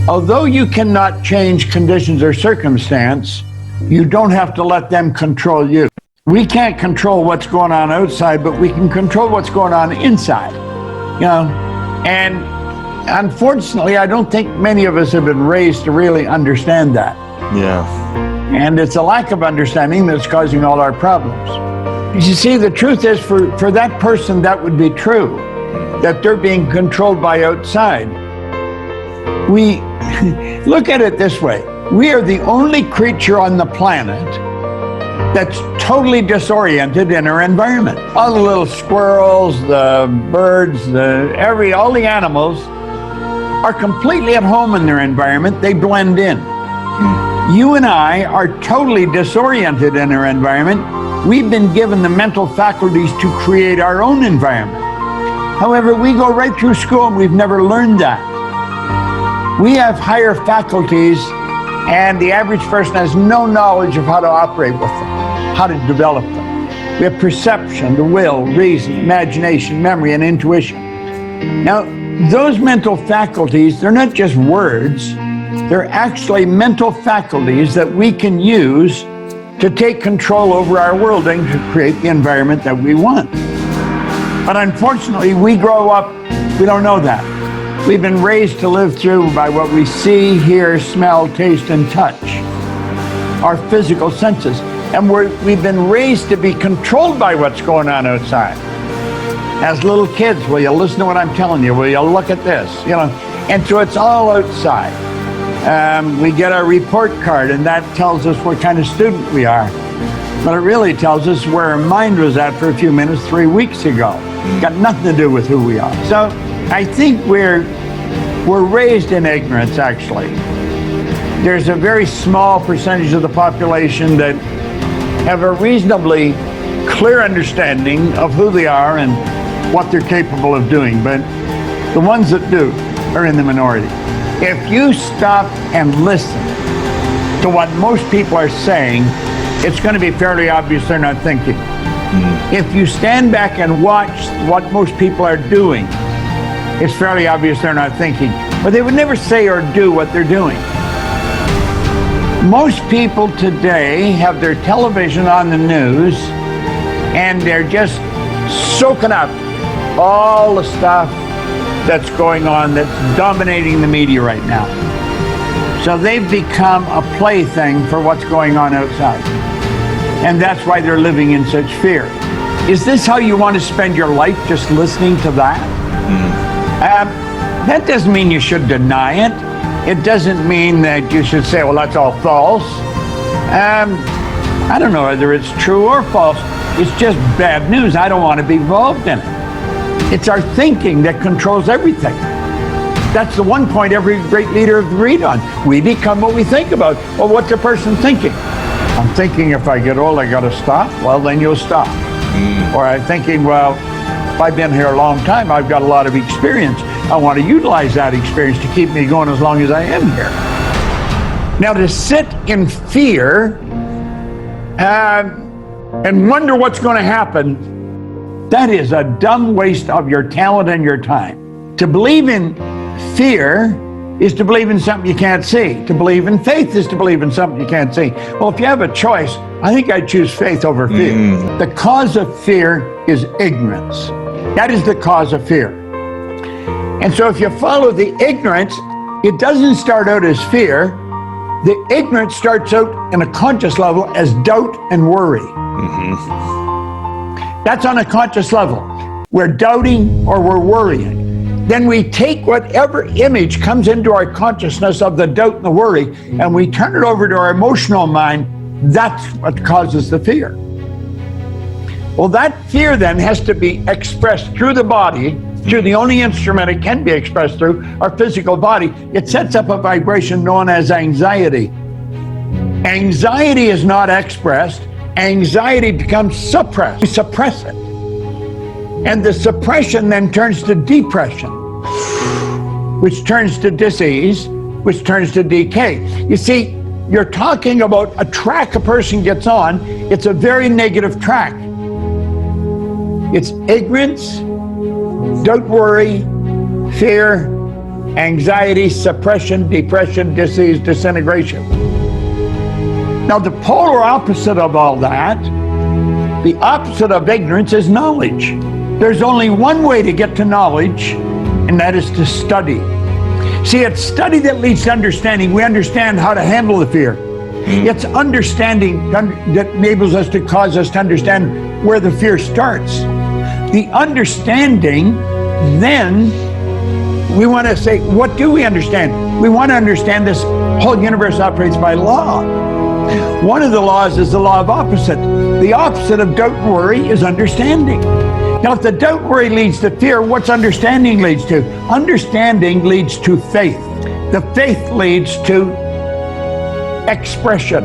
Although you cannot change conditions or circumstance, you don't have to let them control you. We can't control what's going on outside, but we can control what's going on inside. And unfortunately, I don't think many of us have been raised to really understand that. Yeah. And it's a lack of understanding that's causing all our problems. You see, the truth is, for that person, that would be true, that they're being controlled by outside. We look at it this way. We are the only creature on the planet that's totally disoriented in our environment. All the little squirrels, the birds, all the animals are completely at home in their environment. They blend in. You and I are totally disoriented in our environment. We've been given the mental faculties to create our own environment. However, we go right through school and we've never learned that. We have higher faculties, and the average person has no knowledge of how to operate with them, how to develop them. We have perception, the will, reason, imagination, memory, and intuition. Now, those mental faculties, they're not just words, they're actually mental faculties that we can use to take control over our world and to create the environment that we want. But unfortunately, we grow up, we don't know that. We've been raised to live through by what we see, hear, smell, taste, and touch, our physical senses. And we've been raised to be controlled by what's going on outside. As little kids, will you listen to what I'm telling you? Will you look at this? And so it's all outside. We get our report card, and that tells us what kind of student we are. But it really tells us where our mind was at for a few minutes 3 weeks ago. Got nothing to do with who we are. So I think we're raised in ignorance, actually. There's a very small percentage of the population that have a reasonably clear understanding of who they are and what they're capable of doing, but the ones that do are in the minority. If you stop and listen to what most people are saying, it's going to be fairly obvious they're not thinking. If you stand back and watch what most people are doing, it's fairly obvious they're not thinking. But they would never say or do what they're doing. Most people today have their television on the news, and they're just soaking up all the stuff that's going on, that's dominating the media right now. So they've become a plaything for what's going on outside. And that's why they're living in such fear. Is this how you want to spend your life, just listening to that? That doesn't mean you should deny it. It doesn't mean that you should say, well, that's all false. I don't know whether it's true or false. It's just bad news. I don't want to be involved in it. It's our thinking that controls everything. That's the one point every great leader agreed on. We become what we think about. Well, what's a person thinking? I'm thinking if I get old, I got to stop. Well, then you'll stop. Or I'm thinking, well, if I've been here a long time, I've got a lot of experience. I want to utilize that experience to keep me going as long as I am here. Now, to sit in fear and wonder what's going to happen, that is a dumb waste of your talent and your time. To believe in fear is to believe in something you can't see. To believe in faith is to believe in something you can't see. Well, if you have a choice, I think I'd choose faith over fear. The cause of fear is ignorance. That is the cause of fear. And so if you follow the ignorance, it doesn't start out as fear. The ignorance starts out in a conscious level as doubt and worry. That's on a conscious level. We're doubting or we're worrying. Then we take whatever image comes into our consciousness of the doubt and the worry, and we turn it over to our emotional mind. That's what causes the fear. Well, that fear then has to be expressed through the body, through the only instrument it can be expressed through, our physical body. It sets up a vibration known as anxiety. Anxiety is not expressed. Anxiety becomes suppressed. We suppress it. And the suppression then turns to depression, which turns to disease, which turns to decay. You see, you're talking about a track a person gets on. It's a very negative track. It's ignorance, doubt, worry, fear, anxiety, suppression, depression, disease, disintegration. Now, the polar opposite of all that, the opposite of ignorance, is knowledge. There's only one way to get to knowledge, and that is to study. See, it's study that leads to understanding. We understand how to handle the fear. It's understanding that enables us to cause us to understand where the fear starts. The understanding, then we want to say, what do we understand? We want to understand this whole universe operates by law. One of the laws is the law of opposite. The opposite of doubt and worry is understanding. Now, if the doubt and worry leads to fear, what's understanding leads to? Understanding leads to faith. The faith leads to expression,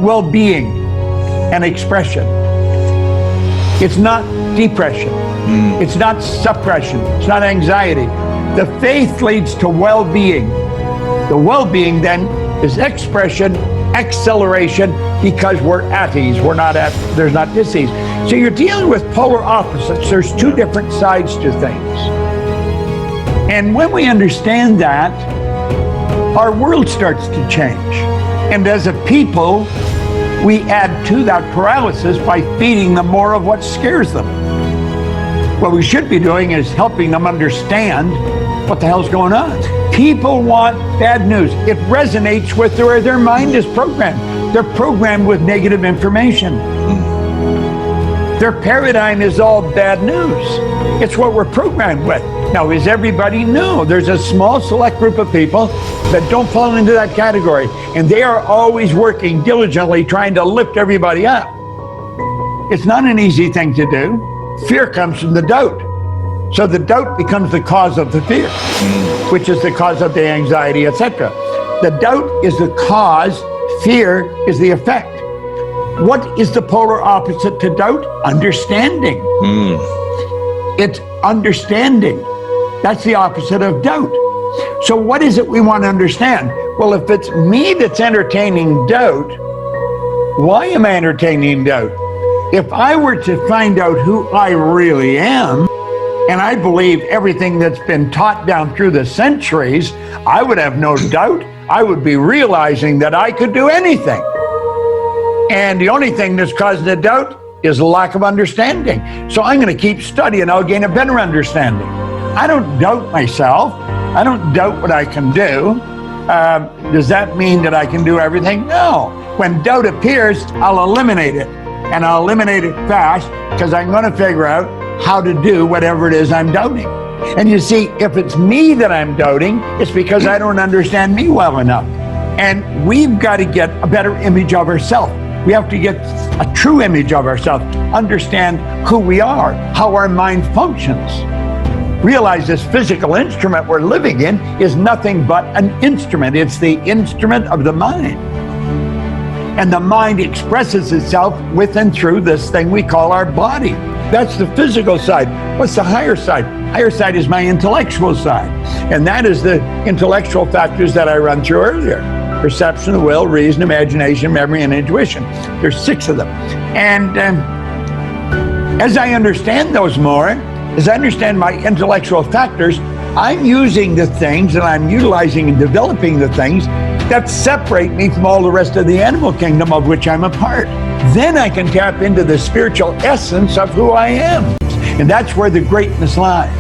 well-being, and expression. It's not depression. It's not suppression. It's not anxiety. The faith leads to well-being. The well-being then is expression, acceleration, because we're at ease. There's not dis-ease. So you're dealing with polar opposites. There's two different sides to things. And when we understand that, our world starts to change. And as a people, we add to that paralysis by feeding them more of what scares them. What we should be doing is helping them understand what the hell's going on. People want bad news. It resonates with where their mind is programmed. They're programmed with negative information. Their paradigm is all bad news. It's what we're programmed with. Now, is everybody? No. There's a small select group of people that don't fall into that category, and they are always working diligently trying to lift everybody up. It's not an easy thing to do. Fear comes from the doubt. So the doubt becomes the cause of the fear, which is the cause of the anxiety, etc. The doubt is the cause, fear is the effect. What is the polar opposite to doubt? Understanding. It's understanding. That's the opposite of doubt. So what is it we want to understand? Well, if it's me that's entertaining doubt, why am I entertaining doubt? If I were to find out who I really am, and I believe everything that's been taught down through the centuries, I would have no doubt. I would be realizing that I could do anything. And the only thing that's causing the doubt is lack of understanding. So I'm going to keep studying. I'll gain a better understanding. I don't doubt myself. I don't doubt what I can do. Does that mean that I can do everything? No. When doubt appears, I'll eliminate it. And I'll eliminate it fast because I'm going to figure out how to do whatever it is I'm doubting. And you see, if it's me that I'm doubting, it's because I don't understand me well enough. And we've got to get a better image of ourselves. We have to get a true image of ourselves, understand who we are, how our mind functions. Realize this physical instrument we're living in is nothing but an instrument. It's the instrument of the mind. And the mind expresses itself with and through this thing we call our body. That's the physical side. What's the higher side? Higher side is my intellectual side. And that is the intellectual factors that I run through earlier. Perception, the will, reason, imagination, memory, and intuition. There's 6 of them. And as I understand those more, as I understand my intellectual factors, I'm using the things and I'm utilizing and developing the things that separate me from all the rest of the animal kingdom of which I'm a part. Then I can tap into the spiritual essence of who I am. And that's where the greatness lies.